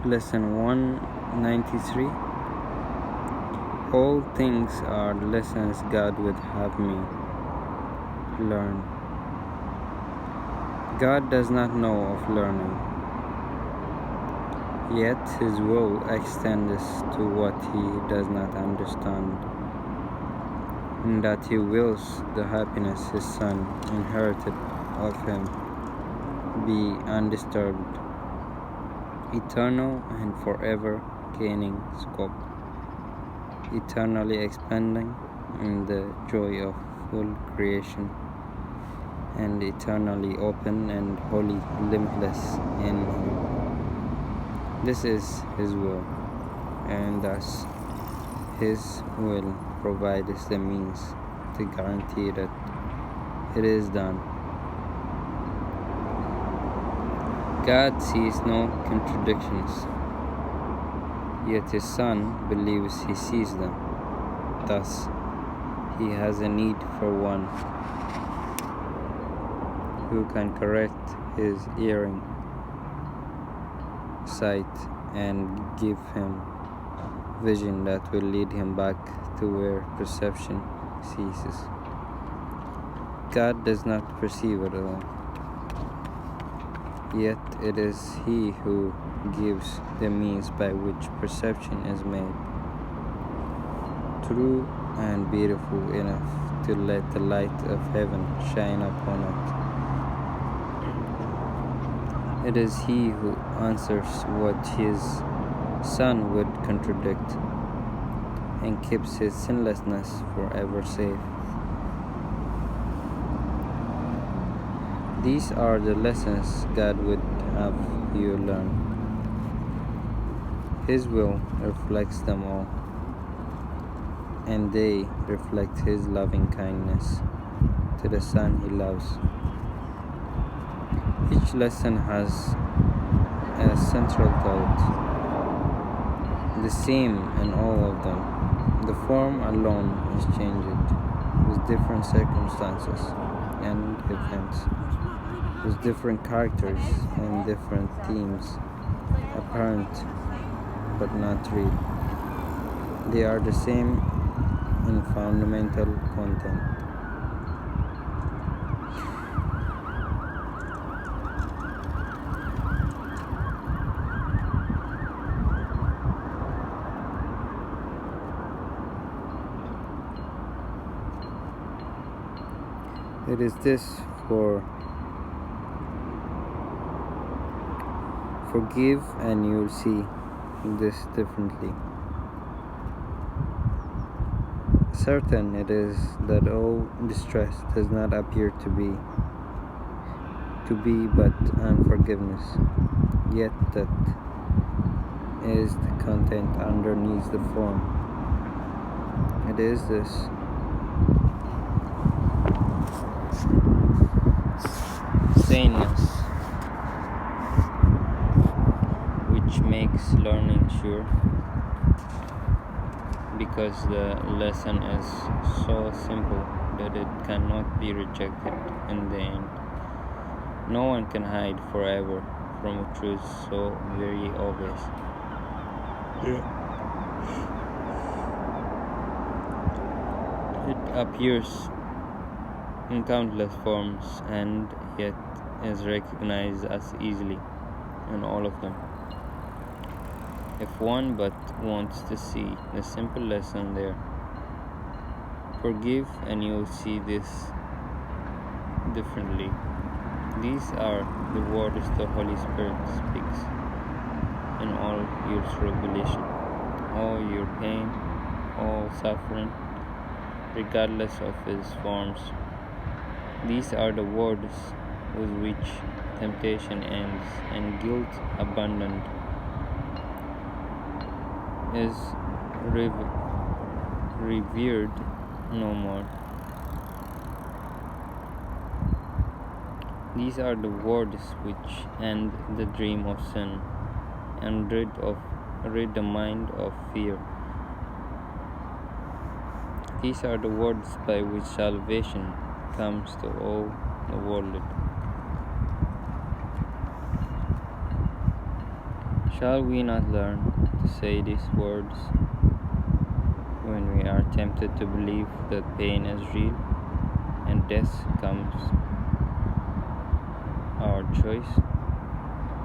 Lesson 193. All things are lessons God would have me learn. God does not know of learning, yet His will extends to what He does not understand, in that He wills the happiness His Son inherited of Him be undisturbed, eternal and forever gaining scope, eternally expanding in the joy of full creation, and eternally open and wholly limitless in Him. This is His will, and thus His will provides the means to guarantee that it is done. God sees no contradictions, yet His Son believes He sees them. Thus, He has a need for one who can correct his erring sight and give him vision that will lead him back to where perception ceases. God does not perceive at all, yet it is He who gives the means by which perception is made true and beautiful enough to let the light of heaven shine upon it. It is He who answers what His Son would contradict, and keeps His sinlessness forever safe. These are the lessons God would have you learn. His will reflects them all, and they reflect His loving kindness to the Son He loves. Each lesson has a central thought, the same in all of them. The form alone is changed, with different circumstances and events, with different characters and different themes, apparent but not real. They are the same in fundamental content. It is this for forgive and you'll see this differently. Certain it is that all distress does not appear to be but unforgiveness, yet that is the content underneath the form. It is this saneness which makes learning sure, because the lesson is so simple that it cannot be rejected in the end. No one can hide forever from a truth so very obvious. It appears in countless forms and yet is recognized as easily in all of them. If one but wants to see the simple lesson there, forgive and you'll see this differently. These are the words the Holy Spirit speaks in all your tribulation, all your pain, all suffering, regardless of its forms. These are the words with which temptation ends and guilt abandoned is revered no more. These are the words which end the dream of sin and rid the mind of fear. These are the words by which salvation comes to all the world. Shall we not learn to say these words when we are tempted to believe that pain is real and death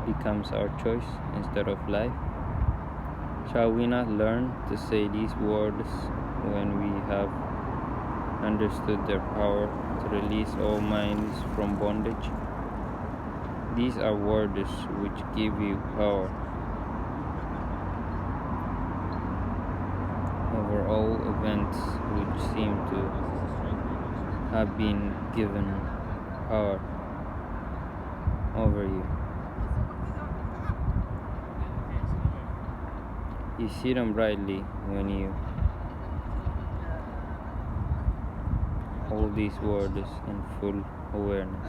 becomes our choice instead of life? Shall we not learn to say these words when we have understood their power to release all minds from bondage? These are words which give you power over all events which seem to have been given power over you. You see them brightly when you hold these words in full awareness.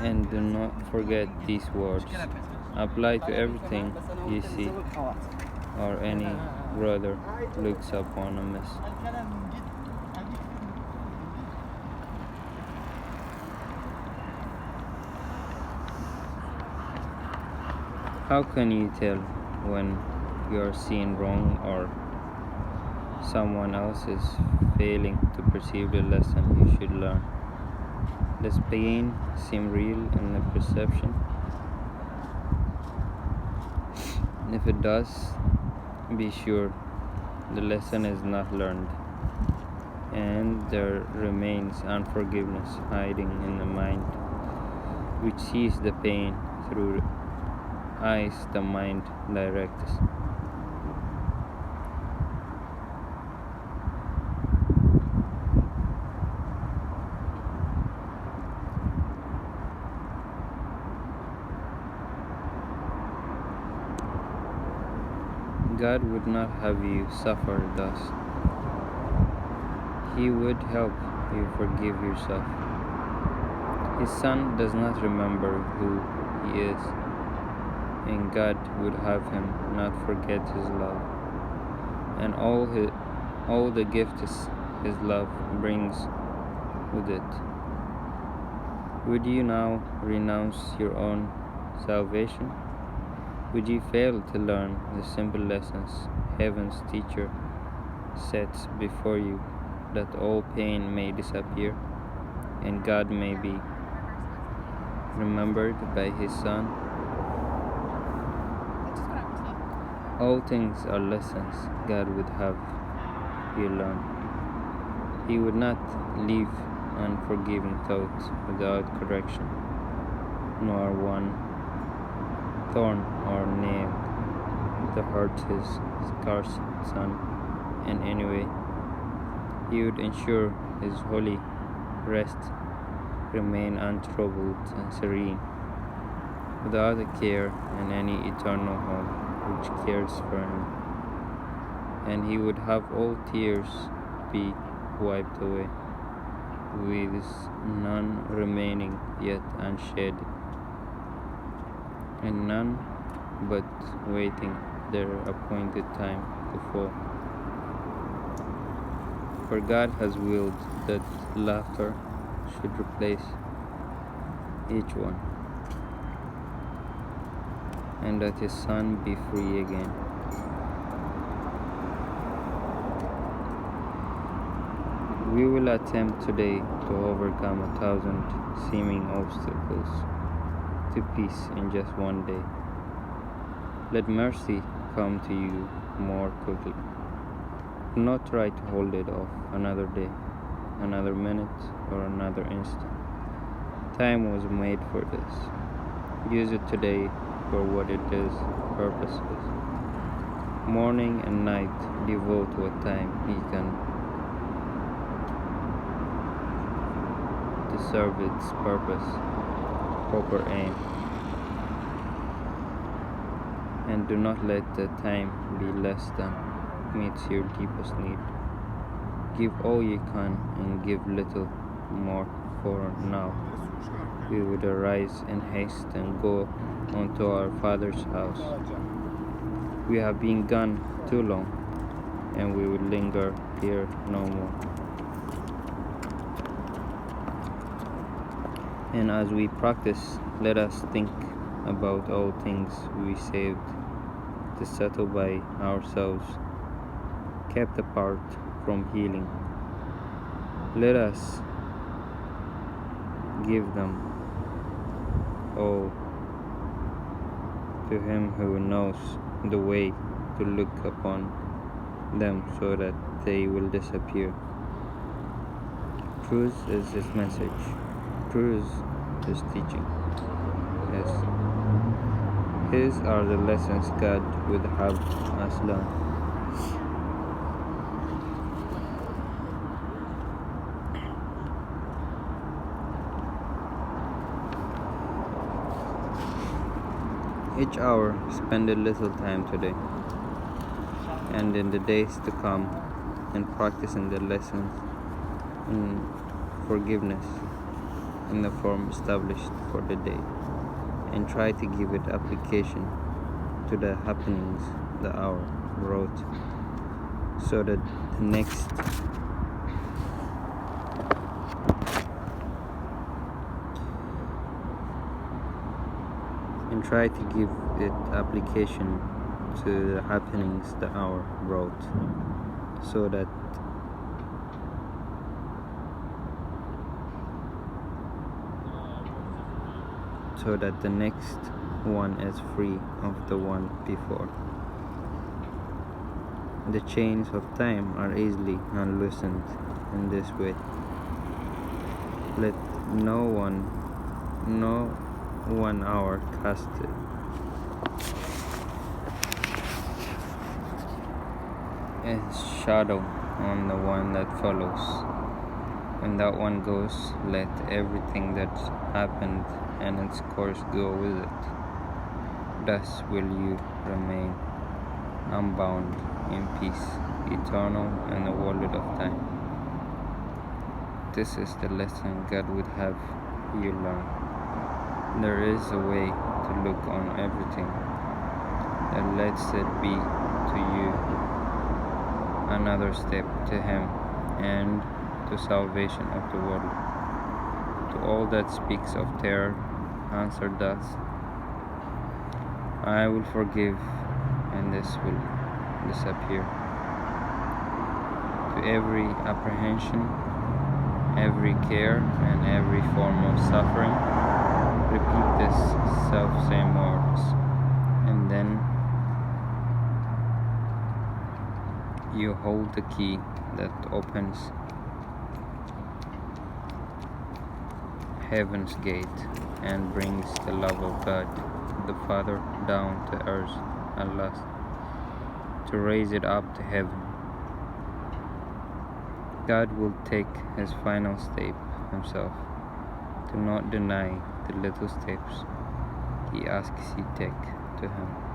And do not forget these words. Apply to everything you see or any brother looks upon amiss. How can you tell when you are seeing wrong or someone else is failing to perceive the lesson you should learn? Does pain seem real in the perception? If it does, be sure the lesson is not learned, and there remains unforgiveness hiding in the mind, which sees the pain through eyes the mind directs. God would not have you suffer thus. He would help you forgive yourself. His Son does not remember who he is, and God would have him not forget his love and all the gifts his love brings with it. Would you now renounce your own salvation? Would you fail to learn the simple lessons heaven's teacher sets before you, that all pain may disappear and God may be remembered by his Son? All things are lessons God would have you learn. He would not leave unforgiving thoughts without correction, nor one thorn or nail to hurt his scarce Son in any way. He would ensure his holy rest remain untroubled and serene, without a care in any eternal home which cares for him, and he would have all tears be wiped away, with none remaining yet unshed, and none but waiting their appointed time to fall. For God has willed that laughter should replace each one, and that his Son be free again. We will attempt today to overcome 1,000 seeming obstacles to peace in just one day. Let mercy come to you more quickly. Do not try to hold it off another day, another minute, or another instant. Time was made for this. Use it today for what it is purposes. Morning and night devote what time you can to serve its purpose, proper aim. And do not let the time be less than meets your deepest need. Give all you can and give little more, for now we would arise in haste and go unto our Father's house. We have been gone too long, and we would linger here no more. And as we practice, let us think about all things we saved to settle by ourselves, kept apart from healing. Let us give them all to Him who knows the way to look upon them so that they will disappear. Truth is His message. Truth is His teaching. Yes. His are the lessons God would have us learn. Each hour, spend a little time today and in the days to come in practicing the lessons in forgiveness in the form established for the day, and try to give it application to the happenings the hour wrote, so that the next and try to give it application to the happenings the hour wrote, so that the next one is free of the one before. The chains of time are easily unloosened in this way. Let no one hour cast its shadow on the one that follows. When that one goes, let everything that's happened and its course go with it. Thus will you remain unbound in peace, eternal in the world of time. This is the lesson God would have you learn. There is a way to look on everything that lets it be to you another step to Him and to salvation of the world. To all that speaks of terror, answer thus: I will forgive, and this will disappear. To every apprehension, every care, and every form of suffering, repeat this self-same words, and then you hold the key that opens heaven's gate and brings the love of God, the Father, down to earth at last, to raise it up to heaven. God will take His final step Himself. Do not deny the little steps He asks you take to Him.